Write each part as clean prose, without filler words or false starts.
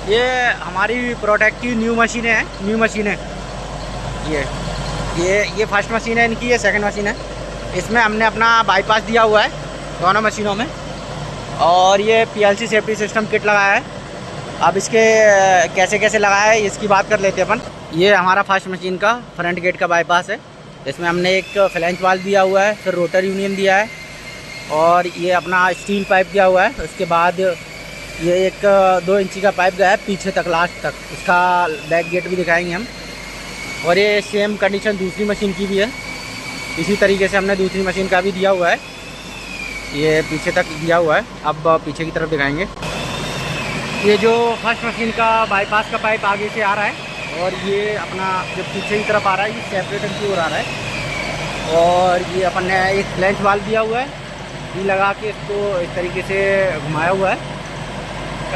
ये हमारी प्रोटेक्ट की न्यू मशीनें। ये ये फर्स्ट मशीन है इनकी, ये सेकंड मशीन है। इसमें हमने अपना बाईपास दिया हुआ है दोनों मशीनों में, और ये पीएलसी सेफ्टी सिस्टम किट लगाया है। अब इसके कैसे कैसे लगाया है इसकी बात कर लेते हैं अपन। ये हमारा फर्स्ट मशीन का फ्रंट गेट का बाईपास है। इसमें हमने एक फ्लैंज वाल्व दिया हुआ है, फिर रोटर यूनियन दिया है, और ये अपना स्टील पाइप दिया हुआ है। उसके बाद ये एक 2 इंची का पाइप गया है पीछे तक, लास्ट तक। इसका बैक गेट भी दिखाएंगे हम। और ये सेम कंडीशन दूसरी मशीन की भी है, इसी तरीके से हमने दूसरी मशीन का भी दिया हुआ है। ये पीछे तक दिया हुआ है। अब पीछे की तरफ दिखाएंगे। ये जो फर्स्ट मशीन का बाईपास का पाइप आगे से आ रहा है, और ये अपना जो पीछे की तरफ आ रहा है ये सेपरेटर की ओर आ रहा है। और ये अपन ने एक फ्लैंज वाल्व दिया हुआ है, ये लगा के इसको इस तरीके से घुमाया हुआ है।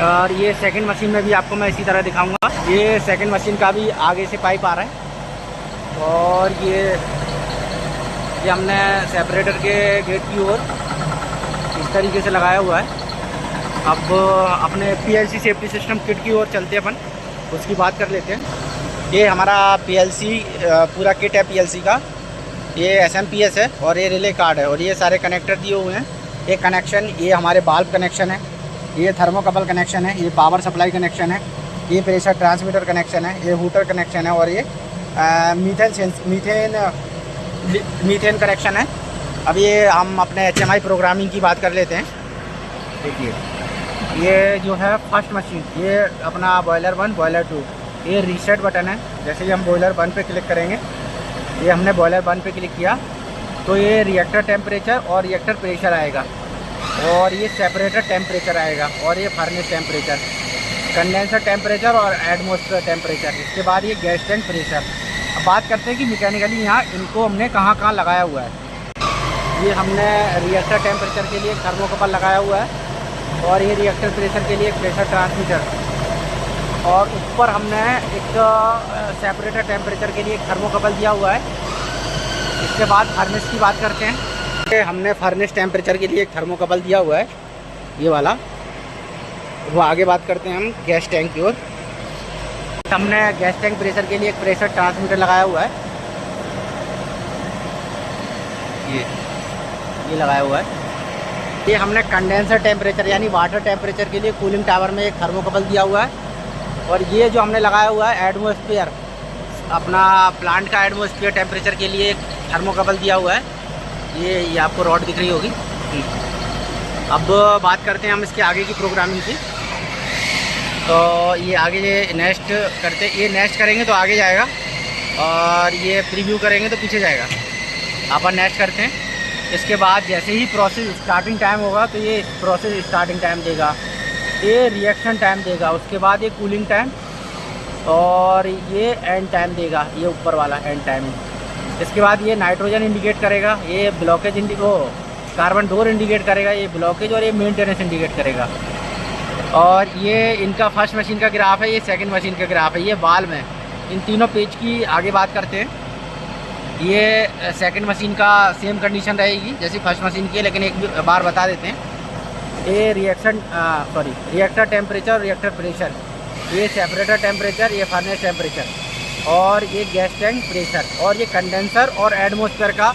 और ये सेकंड मशीन में भी आपको मैं इसी तरह दिखाऊंगा। ये सेकंड मशीन का भी आगे से पाइप आ रहा है, और ये हमने सेपरेटर के गेट की ओर इस तरीके से लगाया हुआ है। अब अपने पीएलसी सेफ्टी सिस्टम किट की ओर चलते हैं अपन, उसकी बात कर लेते हैं। ये हमारा पीएलसी पूरा किट है पीएलसी का। ये एसएमपीएस है और ये रिले कार्ड है, और ये सारे कनेक्टर दिए हुए हैं। ये कनेक्शन, ये हमारे बाल्ब कनेक्शन है, ये थर्मोकपल कनेक्शन है, ये पावर सप्लाई कनेक्शन है, ये प्रेशर ट्रांसमीटर कनेक्शन है, ये हूटर कनेक्शन है, और ये मीथेन कनेक्शन है। अब ये हम अपने HMI प्रोग्रामिंग की बात कर लेते हैं। देखिए, ये जो है फर्स्ट मशीन, ये अपना बॉयलर 1 बॉयलर 2, ये रीसेट बटन है। जैसे ही हम बॉयलर 1 पे क्लिक करेंगे, ये हमने बॉयलर 1 पे क्लिक किया तो ये रिएक्टर टेम्परेचर और रिएक्टर प्रेशर आएगा, और ये सेपरेटर टेम्परेचर आएगा, और ये फर्नेस टेम्परेचर, कंडेंसर टेम्परेचर और एटमॉस्फेयर टेम्परेचर। इसके बाद ये गैस टैंक प्रेशर। अब बात करते हैं कि मैकेनिकली यहाँ इनको हमने कहाँ कहाँ लगाया हुआ है। ये हमने रिएक्टर टेम्परेचर के लिए एक थर्मोकपल लगाया हुआ है, और ये रिएक्टर प्रेशर के लिए एक प्रेशर ट्रांसमीटर, और ऊपर हमने एक सेपरेटर टेम्परेचर के लिए एक थर्मोकपल दिया हुआ है। इसके बाद फर्नेस की बात करते हैं। हमने फर्नेस टेम्परेचर के लिए एक थर्मोकपल दिया हुआ है, ये वाला। वो आगे बात करते हैं हम गैस टैंक की ओर। हमने गैस टैंक प्रेशर के लिए एक प्रेशर ट्रांसमीटर लगाया हुआ है, ये लगाया हुआ है। ये हमने कंडेंसर टेम्परेचर यानी वाटर टेम्परेचर के लिए कूलिंग टावर में एक थर्मोकपल दिया हुआ है। और ये जो हमने लगाया हुआ है एटमॉस्फेयर, अपना प्लांट का एटमॉस्फेयर टेम्परेचर के लिए एक थर्मोकपल दिया हुआ है। ये आपको रॉड दिख रही होगी। अब बात करते हैं हम इसके आगे की प्रोग्रामिंग की। तो ये आगे नेक्स्ट करते, ये नेक्स्ट करेंगे तो आगे जाएगा, और ये प्रीव्यू करेंगे तो पीछे जाएगा। अपन नेक्स्ट करते हैं। इसके बाद जैसे ही प्रोसेस स्टार्टिंग टाइम होगा तो ये प्रोसेस स्टार्टिंग टाइम देगा, ये रिएक्शन टाइम देगा, उसके बाद ये कूलिंग टाइम, और ये एंड टाइम देगा, ये ऊपर वाला एंड टाइम। इसके बाद ये नाइट्रोजन इंडिकेट करेगा, ये ब्लॉकेज कार्बन डोर इंडिकेट करेगा, ये ब्लॉकेज, और ये मेंटेनेंस इंडिकेट करेगा। और ये इनका फर्स्ट मशीन का ग्राफ है, ये सेकंड मशीन का ग्राफ है, ये वाल्व है। इन तीनों पेज की आगे बात करते हैं। ये सेकंड मशीन का सेम कंडीशन रहेगी जैसी फर्स्ट मशीन की है, लेकिन एक बार बता देते हैं। ये रिएक्टर टेम्परेचर, रिएक्टर प्रेशर, ये सेपरेटर टेम्परेचर, ये फर्नेस टेम्परेचर, और ये गैस टैंक प्रेशर, और ये कंडेंसर और एटमॉस्फेयर का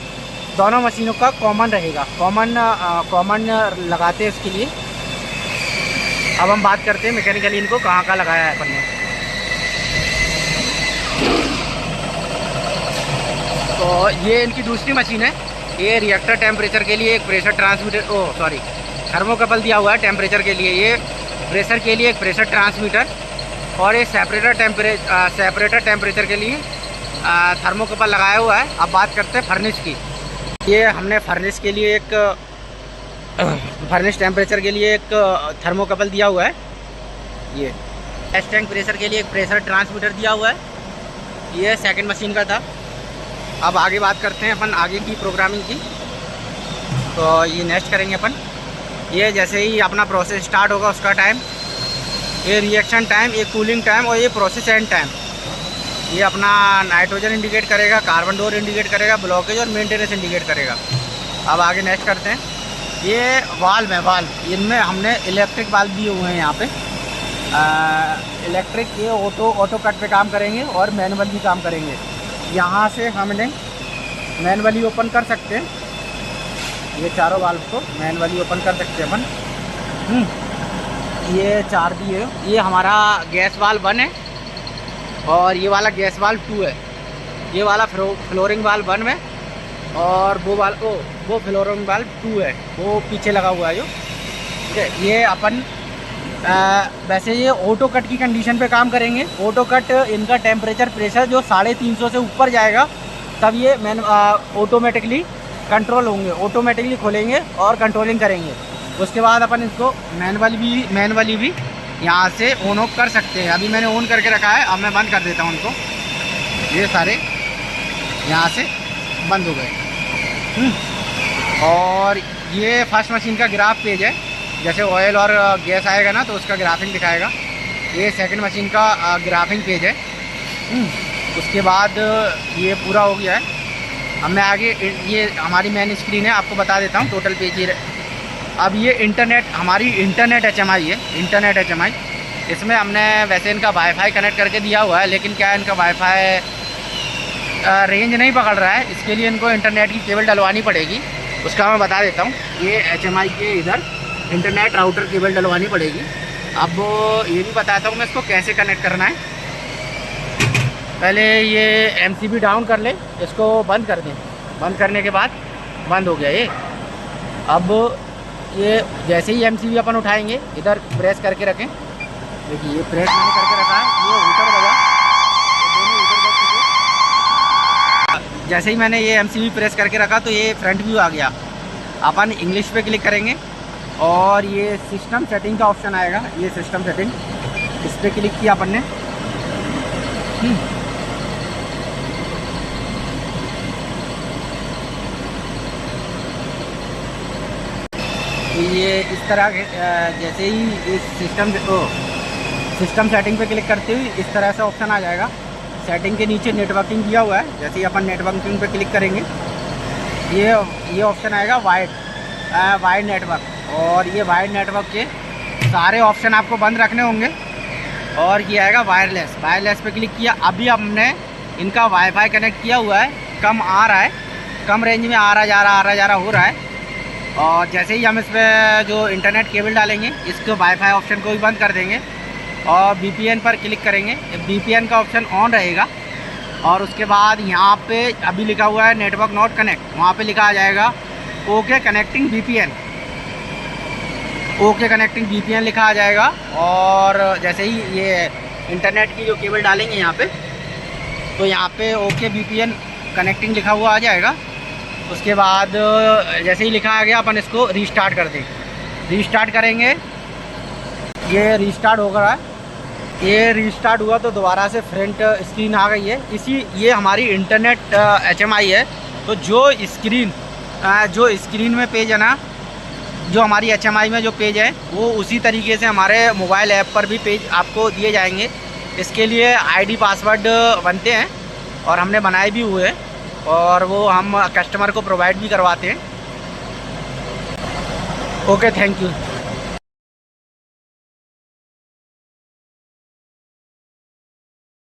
दोनों मशीनों का कॉमन रहेगा। कॉमन लगाते हैं इसके लिए। अब हम बात करते हैं मैकेनिकली इनको कहाँ कहाँ लगाया है अपन ने। तो ये इनकी दूसरी मशीन है। ये रिएक्टर टेम्परेचर के लिए एक प्रेशर ट्रांसमीटर, थर्मोकपल दिया हुआ है टेम्परेचर के लिए, ये प्रेशर के लिए एक प्रेशर ट्रांसमीटर, और ये सेपरेटर टेम्परेचर के लिए थर्मोकपल लगाया हुआ है। अब बात करते हैं फर्नेस की। ये हमने फर्नेस के लिए एक फर्नेस टेम्परेचर के लिए एक थर्मोकपल दिया हुआ है। ये गैस टैंक प्रेशर के लिए एक प्रेशर ट्रांसमीटर दिया हुआ है, ये सेकंड मशीन का था। अब आगे बात करते हैं अपन आगे की प्रोग्रामिंग की। तो ये नेक्स्ट करेंगे अपन। ये जैसे ही अपना प्रोसेस स्टार्ट होगा उसका टाइम, ये रिएक्शन टाइम, ये कूलिंग टाइम, और ये प्रोसेस एंड टाइम। ये अपना नाइट्रोजन इंडिकेट करेगा, कार्बन डोर इंडिकेट करेगा, ब्लॉकेज और मेंटेनेंस इंडिकेट करेगा। अब आगे नेक्स्ट करते हैं। ये वाल्व है, वाल्व, इनमें हमने इलेक्ट्रिक वाल्व दिए हुए हैं यहाँ पे। इलेक्ट्रिक, ये ऑटो कट पे काम करेंगे और मैनुअल भी काम करेंगे। यहाँ से हमने मैनुअली ओपन कर सकते हैं, ये चारों वाल्व को मैनुअली ओपन कर सकते हैं अपन। ये 4 दिए, ये हमारा गैस वाल्व 1 है और ये वाला गैस वाल्व 2 है। ये वाला फ्लोरिंग वाल्व 1 है और वो फ्लोरिंग वाल्व 2 है, वो पीछे लगा हुआ है जो। ठीक है, ये अपन वैसे ये ऑटो कट की कंडीशन पे काम करेंगे। ऑटो कट इनका टेम्परेचर प्रेशर जो 350 से ऊपर जाएगा तब ये ऑटोमेटिकली कंट्रोल होंगे, ऑटोमेटिकली खोलेंगे और कंट्रोलिंग करेंगे। उसके बाद अपन इसको मैनुअली भी यहाँ से ऑन ऑफ कर सकते हैं। अभी मैंने ऑन करके रखा है, अब मैं बंद कर देता हूँ उनको। ये सारे यहाँ से बंद हो गए। और ये फर्स्ट मशीन का ग्राफ पेज है, जैसे ऑयल और गैस आएगा ना तो उसका ग्राफिंग दिखाएगा। ये सेकंड मशीन का ग्राफिंग पेज है। उसके बाद ये पूरा हो गया है। अब मैं आगे, ये हमारी मेन स्क्रीन है, आपको बता देता हूँ टोटल पेज ये। अब ये हमारी इंटरनेट HMI है, इंटरनेट HMI। इसमें हमने वैसे इनका वाईफाई कनेक्ट करके दिया हुआ है, लेकिन क्या है इनका वाईफाई रेंज नहीं पकड़ रहा है, इसके लिए इनको इंटरनेट की केबल डलवानी पड़ेगी। उसका मैं बता देता हूँ। ये HMI के इधर इंटरनेट राउटर केबल डलवानी पड़ेगी। अब ये भी बताता हूँ मैं इसको कैसे कनेक्ट करना है। पहले ये MCB डाउन कर ले, इसको बंद कर दें। बंद करने के बाद बंद हो गया ये। अब ये जैसे ही MCB अपन उठाएंगे, इधर प्रेस करके रखें। देखिए ये प्रेस मैंने करके रखा है, ये हीटर बजा, दोनों हीटर बज चुके। जैसे ही मैंने ये MCB प्रेस करके रखा तो ये फ्रंट व्यू आ गया। अपन इंग्लिश पे क्लिक करेंगे और ये सिस्टम सेटिंग का ऑप्शन आएगा, ये सिस्टम सेटिंग, इस पर क्लिक किया अपन ने। तो ये इस तरह जैसे ही इस सिस्टम सेटिंग पे क्लिक करते हुए इस तरह से ऑप्शन आ जाएगा। सेटिंग के नीचे नेटवर्किंग दिया हुआ है, जैसे ही अपन नेटवर्किंग पे क्लिक करेंगे ये ऑप्शन आएगा वाइड नेटवर्क। और ये वाइड नेटवर्क के सारे ऑप्शन आपको बंद रखने होंगे। और ये आएगा वायरलेस पे क्लिक किया। अभी हमने इनका वाईफाई कनेक्ट किया हुआ है, कम आ रहा है, कम रेंज में आ रहा जा रहा हो रहा है। और जैसे ही हम इस पर जो इंटरनेट केबल डालेंगे, इसको वाईफाई ऑप्शन को भी बंद कर देंगे और VPN पर क्लिक करेंगे। VPN का ऑप्शन ऑन रहेगा और उसके बाद यहाँ पे अभी लिखा हुआ है नेटवर्क नॉट कनेक्ट, वहाँ पे लिखा आ जाएगा ओके कनेक्टिंग VPN लिखा आ जाएगा। और जैसे ही ये इंटरनेट की जो केबल डालेंगे यहाँ पे, तो यहाँ पे ओके VPN कनेक्टिंग लिखा हुआ आ जाएगा। उसके बाद जैसे ही लिखा आ गया, अपन इसको रीस्टार्ट कर दें। रीस्टार्ट करेंगे, ये रीस्टार्ट हो रहा है। ये रीस्टार्ट हुआ तो दोबारा से फ्रंट स्क्रीन आ गई है। ये हमारी इंटरनेट HMI है। तो जो स्क्रीन में पेज है ना, जो हमारी HMI में जो पेज है, वो उसी तरीके से हमारे मोबाइल ऐप पर भी पेज आपको दिए जाएंगे। इसके लिए ID पासवर्ड बनते हैं और हमने बनाए भी हुए हैं और वो हम कस्टमर को प्रोवाइड भी करवाते हैं। Okay, thank you.